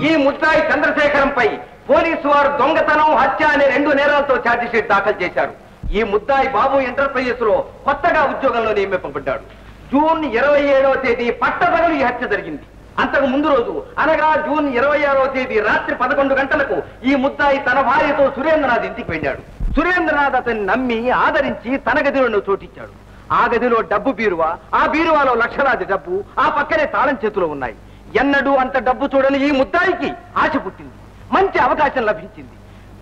ఈ ముద్దాయి చంద్రశేఖరంపై పోలీసు వారు దొంగతనం, హత్య అనే 2 నేరాలతో ఛార్జిషీట్ దాఖలు చేశారు. ఈ ముద్దాయి బాబు ఎంటర్ప్రైజెస్ లో కొత్తగా ఉద్యోగంలో నియమింపబడ్డాడు. జూన్ 27వ తేదీ పట్టపగలు ఈ హత్య జరిగింది. అంతకు ముందు రోజు అనగా జూన్ 26వ తేదీ రాత్రి 11 గంటలకు ఈ ముద్దాయి తన భార్యతో సురేంద్రనాథ్ ఇంటికి వెళ్ళాడు. సురేంద్రనాథ్ అతన్ని నమ్మి ఆదరించి తన గదిలో చోటిచ్చాడు. ఆ గదిలో డబ్బు బీరువా, ఆ బీరువాలో లక్షలాది డబ్బు, ఆ పక్కనే తాళం చేతులు ఉన్నాయి. ఎన్నడూ అంత డబ్బు చూడని ఈ ముద్దాయికి ఆశ పుట్టింది. మంచి అవకాశం లభించింది.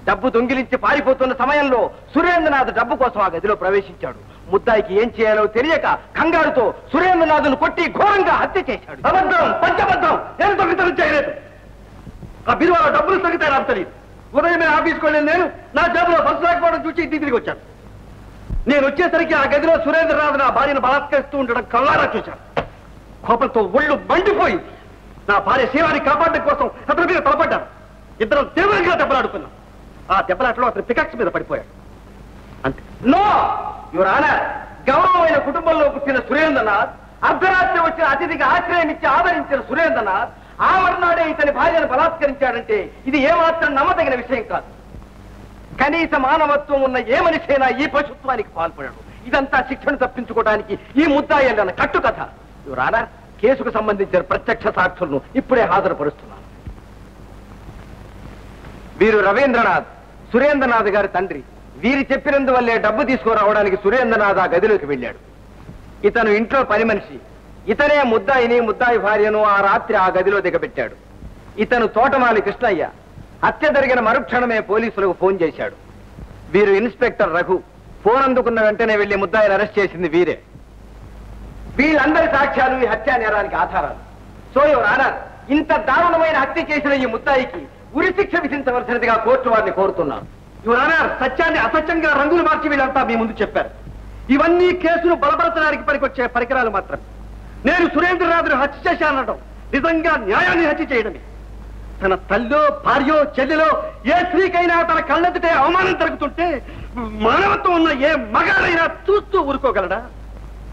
డబ్బు దొంగిలించి పారిపోతున్న సమయంలో సురేంద్రనాథ్ డబ్బు కోసం ఆ గదిలో ప్రవేశించాడు. ముద్దాయికి ఏం చేయాలో తెలియక కంగారుతో సురేంద్రనాథ్ను కొట్టి ఘోరంగా హత్య చేశాడు. అబద్ధం, పంచబద్ధం, నేను దొంగతనం చేయలేదు. ఆ బీరువాలో డబ్బులు తగ్గుతాయి నాకు తెలియదు. ఉదయమే ఆఫీస్కి వెళ్ళిన నేను నా జేబులో బస్సు లేకపోవడం చూసి ఇంటికి తిరిగి వచ్చాను. నేను వచ్చేసరికి ఆ గదిలో సురేంద్రనాథ్ నా భార్యను బలాత్కరిస్తూ ఉండడం కళ్ళారా చూశాను. కోపంతో ఒళ్ళు మండిపోయింది. నా భార్య శివాన్ని కాపాడడం కోసం అతని మీద తలపడ్డాను. ఇద్దరం తీవ్రంగా దెబ్బలాడుకున్నాం. ఆ దెబ్బలాటలో అతని పికాక్స్ మీద పడిపోయాడు. అంతే. నో యువర్ ఆనర్, గౌరవమైన కుటుంబంలో పుట్టిన సురేంద్రనాథ్, అర్ధరాత్రి వచ్చిన అతిథికి ఆశ్రయం ఇచ్చి ఆదరించిన సురేంద్రనాథ్ ఆ మర్నాడే ఇతని భార్యను బలాత్కరించాడంటే ఇది ఏమాత్రం నమ్మదగిన విషయం కాదు. కనీస మానవత్వం ఉన్న ఏ మనిషి అయినా ఈ పశుత్వానికి పాల్పడాడు. ఇదంతా శిక్షణ తప్పించుకోవడానికి ఈ ముద్దాయి అన్న కట్టుకథ. యువర్ ఆనర్, కేసుకు సంబంధించిన ప్రత్యక్ష సాక్షులను ఇప్పుడే హాజరుపరుస్తున్నాను. వీరు రవీంద్రనాథ్, సురేంద్రనాథ్ గారి తండ్రి. వీరు చెప్పినందువల్లే డబ్బు తీసుకురావడానికి సురేంద్రనాథ్ ఆ గదిలోకి వెళ్ళాడు. ఇతను ఇంట్లో పని మనిషి. ఇతనే ముద్దాయిని, ముద్దాయి భార్యను ఆ రాత్రి ఆ గదిలో దిగబెట్టాడు. ఇతను తోటమాలి కృష్ణయ్య. హత్య జరిగిన మరుక్షణమే పోలీసులకు ఫోన్ చేశాడు. వీరు ఇన్స్పెక్టర్ రఘు. ఫోన్ అందుకున్న వెంటనే వెళ్లి ముద్దాయిని అరెస్ట్ చేసింది వీరే. వీళ్ళందరి సాక్ష్యాలు ఈ హత్యా నేరానికి ఆధారాలు. సో యువర్ ఆనర్, ఇంత దారుణమైన హత్య చేసిన ఈ ముద్దాయికి ఉరిశిక్ష విధించవలసినదిగా కోర్టు వారిని కోరుతున్నాను. యువర్ ఆనర్, సత్యాన్ని అసత్యంగా రంగులు మార్చి వీళ్ళంతా మీ ముందు చెప్పారు. ఇవన్నీ కేసును బలపరచడానికి పనికొచ్చే పరికరాలు మాత్రమే. నేను సురేంద్రనాథ్ను హత్య చేశానడం నిజంగా న్యాయాన్ని హత్య చేయడమే. తన తల్లో, భార్యో, చెల్లెలో ఏ స్త్రీకైనా తన కళ్ళెదుటే అవమానం జరుగుతుంటే మానవత్వం ఉన్న ఏ మగాడైనా చూస్తూ ఊరుకోగలడా?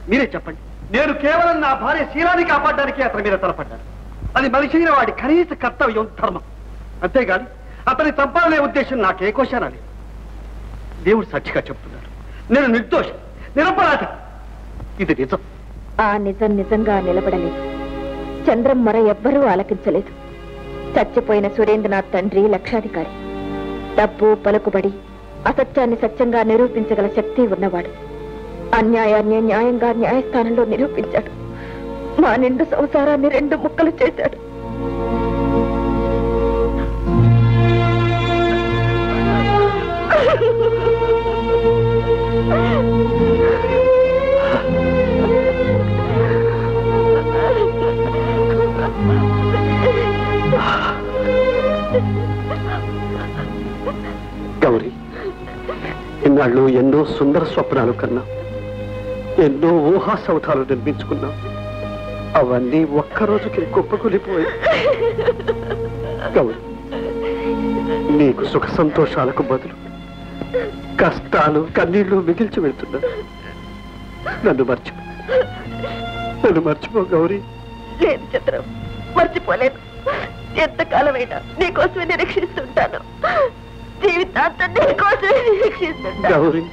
మీరే చెప్పండి. నేను కేవలం నా భార్య శీలాన్ని కాపాడడానికి అతని మీద తలపడ్డాను. అది మనిషి అయిన వాడి కనీస కర్తవ్యం, ధర్మం. అంతేగాని అతని చంపాలనే ఉద్దేశం నాకే కోశానా లేదు. దేవుడు సాక్షిగా చెప్తున్నాడు, నేను నిర్దోషం, నిరపరాధి. ఇది నిజం. ఆ నిజం నిజంగా నిలబడలేదు. చంద్రం మర ఎవ్వరూ ఆలకించలేదు. చచ్చిపోయిన సురేంద్రనాథ్ తండ్రి లక్షాధికారి. డబ్బు, పలుకుబడి, అసత్యాన్ని సత్యంగా నిరూపించగల శక్తి ఉన్నవాడు. అన్యాయాన్ని న్యాయంగా న్యాయస్థానంలో నిరూపించాడు. మా నిండు సంసారాన్ని 2 ముక్కలు చేశాడు. గౌరీ, ఇన్నాళ్ళు ఎన్నో సుందర స్వప్నాలు కన్నా, ఎన్నో ఊహా సౌధాలు నిర్మించుకున్నాం. అవన్నీ ఒక్కరోజుకి కుప్పకూలిపోయి. గౌరీ, నీకు సుఖ సంతోషాలకు బదులు కష్టాలు, కన్నీళ్లు మిగిల్చి వెళ్తున్నా. నన్ను మర్చిపో గౌరీ. లేదు చంద్రం, మర్చిపోలేదు. ఎంతకాలమైనా నీకోసమే నిరీక్షిస్తుంటాను. జీవితాంతం నీకోసమే నిరీక్షిస్తుంటాను. గౌరీ,